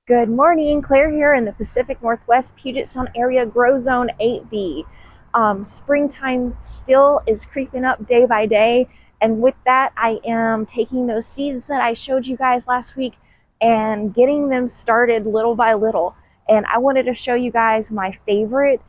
Good morning, Claire here in the Pacific Northwest Puget Sound area Grow Zone 8B. Springtime still is creeping up day by day, and with that I am taking those seeds that I showed you guys last week and getting them started little by little. And I wanted to show you guys my favorite,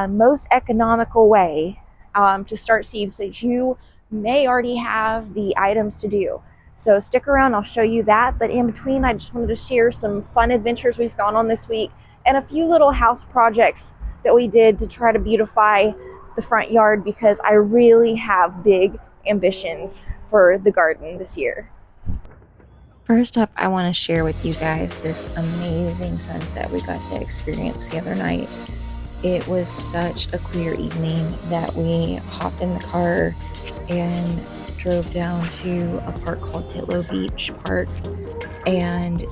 most economical way to start seeds that you may already have the items to do. So stick around, I'll show you that. But in between, I just wanted to share some fun adventures we've gone on this week and a few little house projects that we did to try to beautify the front yard, because I really have big ambitions for the garden this year. First up, I want to share with you guys this amazing sunset we got to experience the other night. It was such a clear evening that we hopped in the car and drove down to a park called Titlow Beach Park. And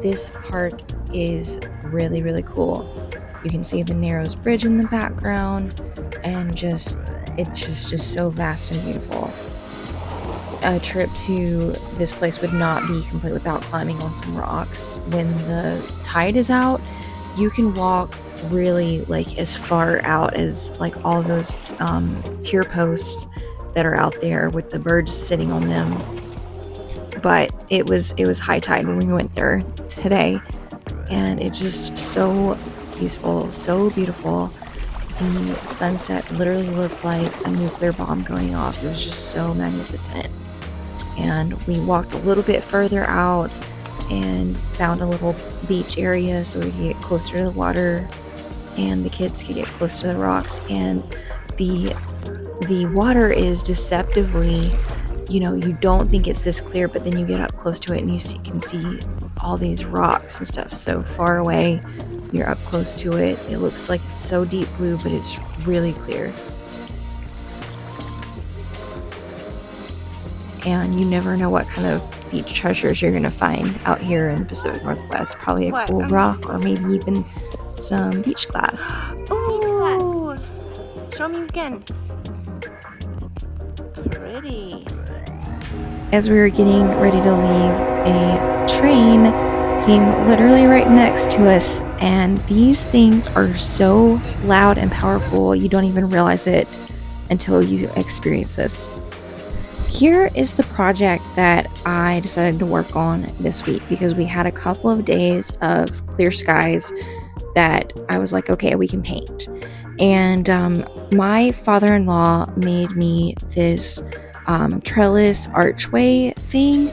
this park is really, really cool. You can see the Narrows Bridge in the background, and it's just so vast and beautiful. A trip to this place would not be complete without climbing on some rocks. When the tide is out, you can walk really like as far out as like all those pier posts that are out there with the birds sitting on them. But it was high tide when we went there today, and it's just so peaceful, so beautiful. The sunset literally looked like a nuclear bomb going off. It was just so magnificent. And we walked a little bit further out and found a little beach area so we could get closer to the water and the kids could get close to the rocks. And the water is deceptively, you don't think it's this clear, but then you get up close to it and you can see all these rocks and stuff so far away. You're up close to it. It looks like it's so deep blue, but it's really clear. And you never know what kind of beach treasures you're gonna find out here in the Pacific Northwest. Probably a cool rock, or maybe even some beach glass. Ooh! Show me again. Pretty. As we were getting ready to leave, a train came literally right next to us, and these things are so loud and powerful you don't even realize it until you experience this. Here is the project that I decided to work on this week, because we had a couple of days of clear skies that I was like, okay, we can paint. And my father-in-law made me this trellis archway thing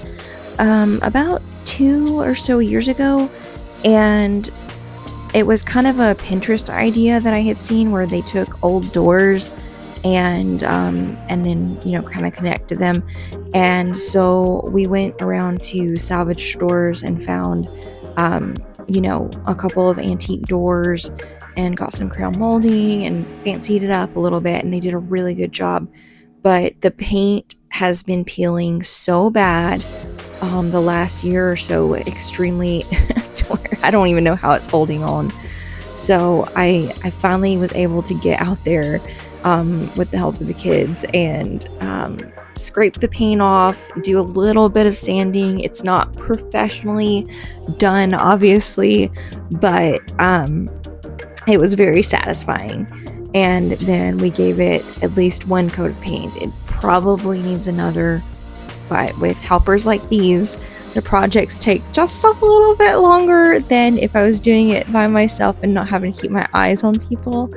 about 2 or so years ago, and it was kind of a Pinterest idea that I had seen, where they took old doors and then kind of connected them. And so we went around to salvage stores and found a couple of antique doors and got some crown molding and fancied it up a little bit, and they did a really good job. But the paint has been peeling so bad the last year or so, extremely to where I don't even know how it's holding on. So I finally was able to get out there with the help of the kids and scrape the paint off, do a little bit of sanding. It's not professionally done, obviously, but it was very satisfying. And then we gave it at least one coat of paint. It probably needs another, but with helpers like these, the projects take just a little bit longer than if I was doing it by myself and not having to keep my eyes on people.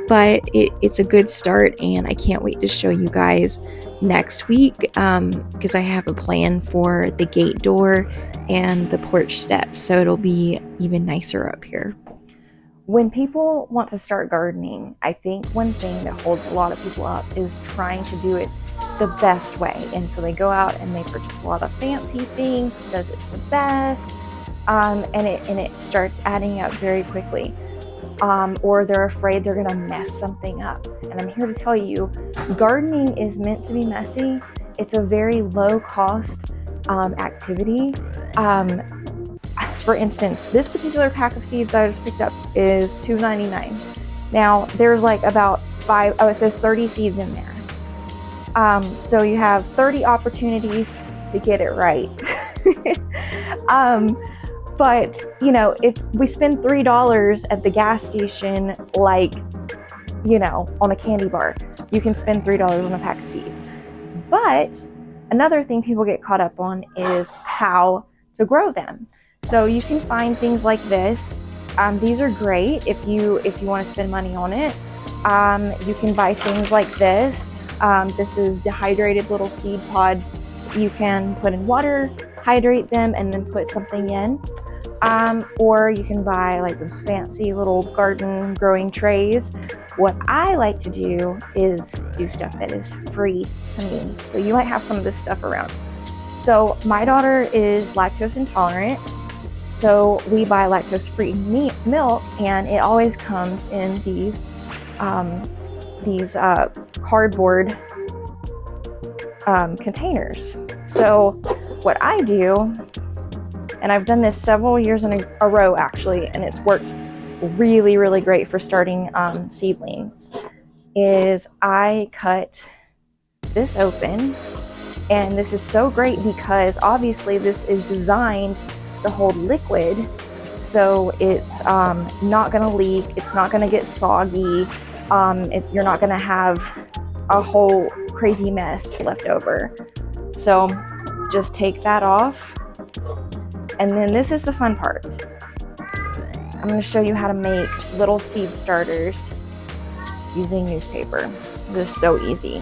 But it's a good start, and I can't wait to show you guys next week, because I have a plan for the gate door and the porch steps, so it'll be even nicer up here. When people want to start gardening, I think one thing that holds a lot of people up is trying to do it the best way. And so they go out and they purchase a lot of fancy things. It says it's the best, and it starts adding up very quickly. Or they're afraid they're gonna mess something up. And I'm here to tell you, gardening is meant to be messy. It's a very low cost activity. For instance, this particular pack of seeds that I just picked up is $2.99. Now there's like about it says 30 seeds in there. So you have 30 opportunities to get it right. But, you know, if we spend $3 at the gas station, like, you know, on a candy bar, you can spend $3 on a pack of seeds. But another thing people get caught up on is how to grow them. So you can find things like this. These are great if you want to spend money on it. You can buy things like this. This is dehydrated little seed pods. You can put in water, hydrate them, and then put something in. Or you can buy like those fancy little garden growing trays. What I like to do is do stuff that is free to me. So you might have some of this stuff around. So my daughter is lactose intolerant. So we buy lactose-free milk, and it always comes in these cardboard containers. So what I do, and I've done this several years in a row actually, and it's worked really, really great for starting seedlings, is I cut this open. And this is so great because obviously this is designed to hold liquid, so it's not going to leak, it's not going to get soggy, you're not going to have a whole crazy mess left over. So just take that off. And then this is the fun part. I'm going to show you how to make little seed starters using newspaper. This is so easy.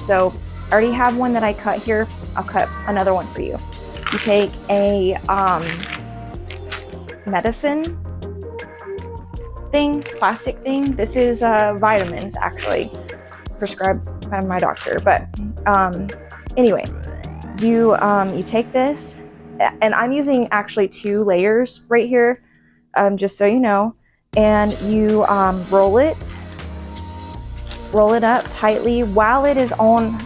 So I already have one that I cut here. I'll cut another one for you. You take a medicine thing, plastic thing. This is vitamins, actually, prescribed by my doctor. But anyway, you take this, and I'm using actually 2 layers right here, just so you know. And you roll it up tightly while it is on.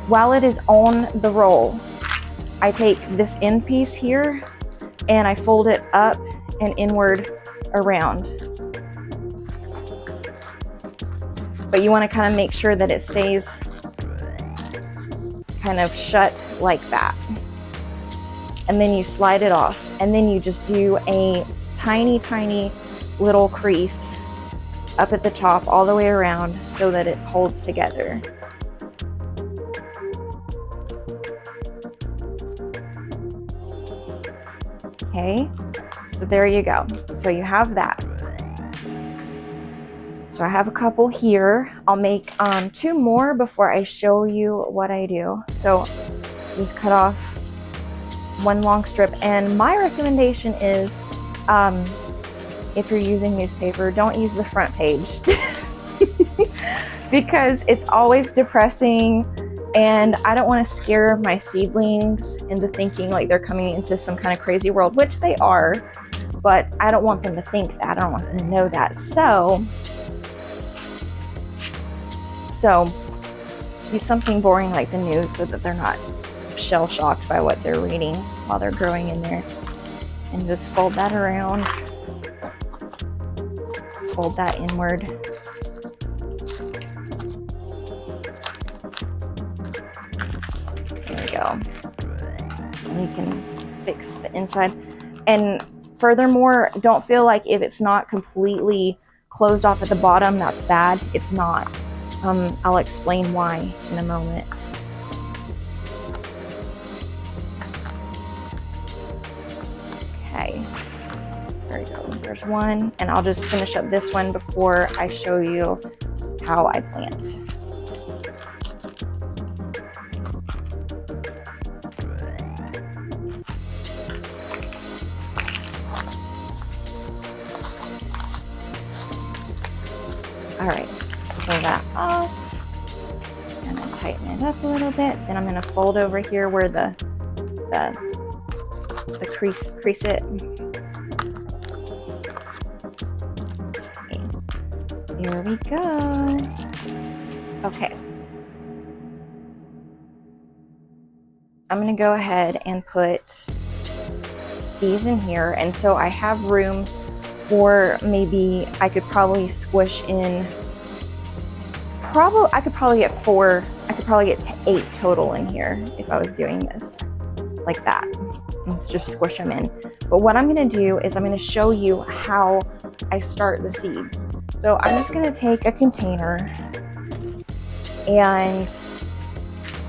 While it is on the roll, I take this end piece here and I fold it up and inward around. But you want to kind of make sure that it stays kind of shut like that. And then you slide it off, and then you just do a tiny, tiny little crease up at the top all the way around so that it holds together. Okay, so there you go. So you have that. So I have a couple here. I'll make 2 more before I show you what I do. So just cut off 1 long strip. And my recommendation is, if you're using newspaper, don't use the front page because it's always depressing. And I don't want to scare my seedlings into thinking like they're coming into some kind of crazy world, which they are, but I don't want them to think that. I don't want them to know that. So use something boring like the news so that they're not shell-shocked by what they're reading while they're growing in there. And just fold that around. Fold that inward. Go. And you can fix the inside. And furthermore, don't feel like if it's not completely closed off at the bottom, that's bad. It's not. I'll explain why in a moment. Okay, there we go. There's one, and I'll just finish up this one before I show you how I plant. All right, pull that off and then tighten it up a little bit. Then I'm going to fold over here where the crease it. Okay. Here we go. Okay. I'm going to go ahead and put these in here, and so I have room. Or maybe I could probably squish in, I could probably get 4, I could probably get to 8 total in here if I was doing this like that. Let's just squish them in. But what I'm gonna do is I'm gonna show you how I start the seeds. So I'm just gonna take a container and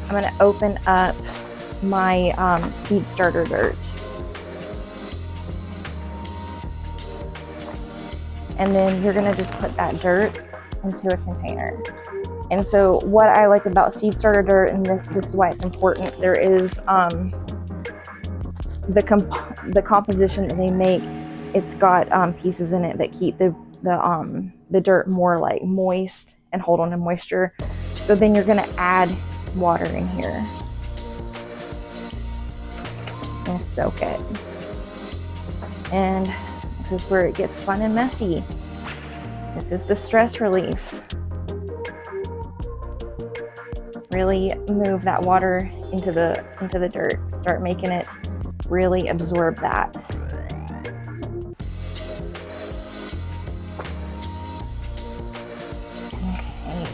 I'm gonna open up my seed starter dirt. And then you're gonna just put that dirt into a container. And so what I like about seed starter dirt, and this is why it's important, there is the composition that they make. It's got pieces in it that keep the dirt more like moist and hold on to moisture. So then you're gonna add water in here and soak it. And this is where it gets fun and messy. This is the stress relief. Really move that water into the dirt. Start making it really absorb that. Okay.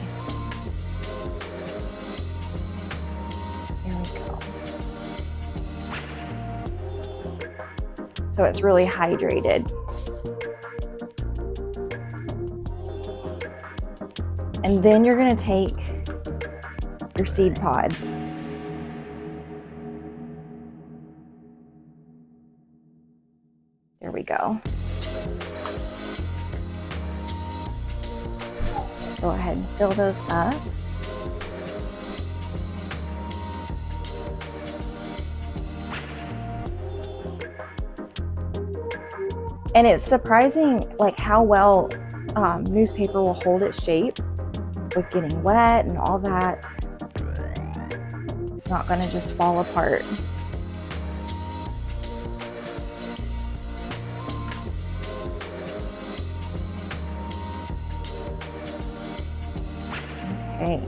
Here we go. So it's really hydrated. And then you're gonna take your seed pods. There we go. Go ahead and fill those up. And it's surprising like how well newspaper will hold its shape with getting wet and all that. It's not going to just fall apart. Okay.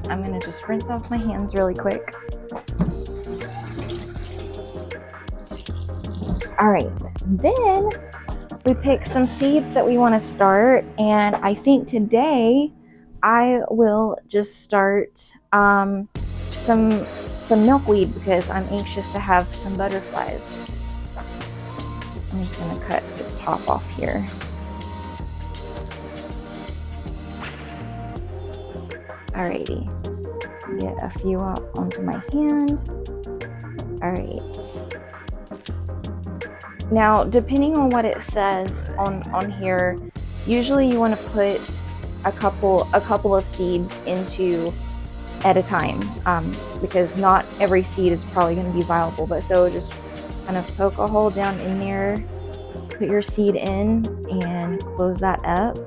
I'm going to just rinse off my hands really quick. All right, then we pick some seeds that we want to start, and I think today I will just start some milkweed because I'm anxious to have some butterflies. I'm just going to cut this top off here. Alrighty, get a few onto my hand. All right. Now, depending on what it says on here, usually you want to put a couple of seeds into at a time, because not every seed is probably going to be viable. But so just kind of poke a hole down in there, put your seed in, and close that up.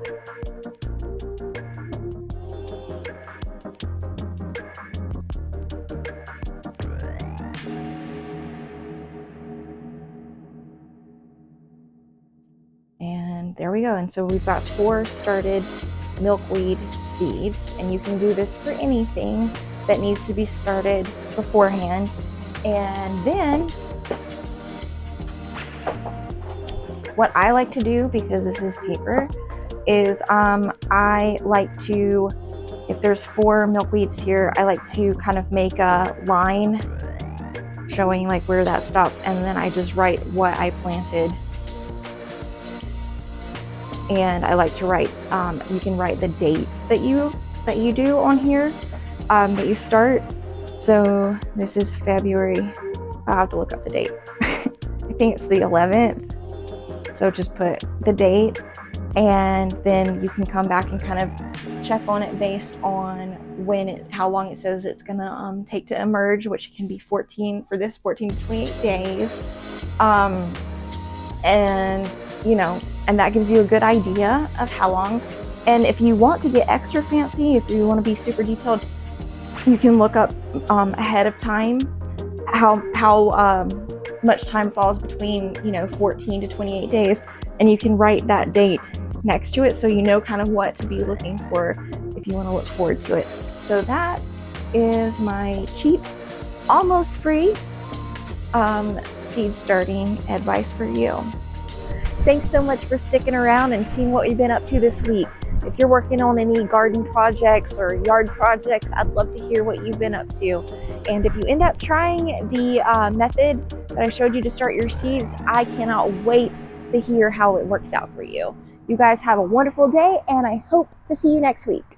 There we go. And so we've got 4 started milkweed seeds, and you can do this for anything that needs to be started beforehand. And then what I like to do, because this is paper, is I like to, if there's 4 milkweeds here, I like to kind of make a line showing like where that stops, and then I just write what I planted. And I like to write, you can write the date that you do on here, that you start. So this is February, I'll have to look up the date. I think it's the 11th. So just put the date, and then you can come back and kind of check on it based on how long it says it's gonna take to emerge, which can be 14 to 28 days. And you know, and that gives you a good idea of how long. And if you want to get extra fancy, if you want to be super detailed, you can look up ahead of time how much time falls between 14 to 28 days, and you can write that date next to it so you know kind of what to be looking for if you want to look forward to it. So that is my cheap, almost free seed starting advice for you. Thanks so much for sticking around and seeing what we've been up to this week. If you're working on any garden projects or yard projects, I'd love to hear what you've been up to. And if you end up trying the method that I showed you to start your seeds, I cannot wait to hear how it works out for you. You guys have a wonderful day, and I hope to see you next week.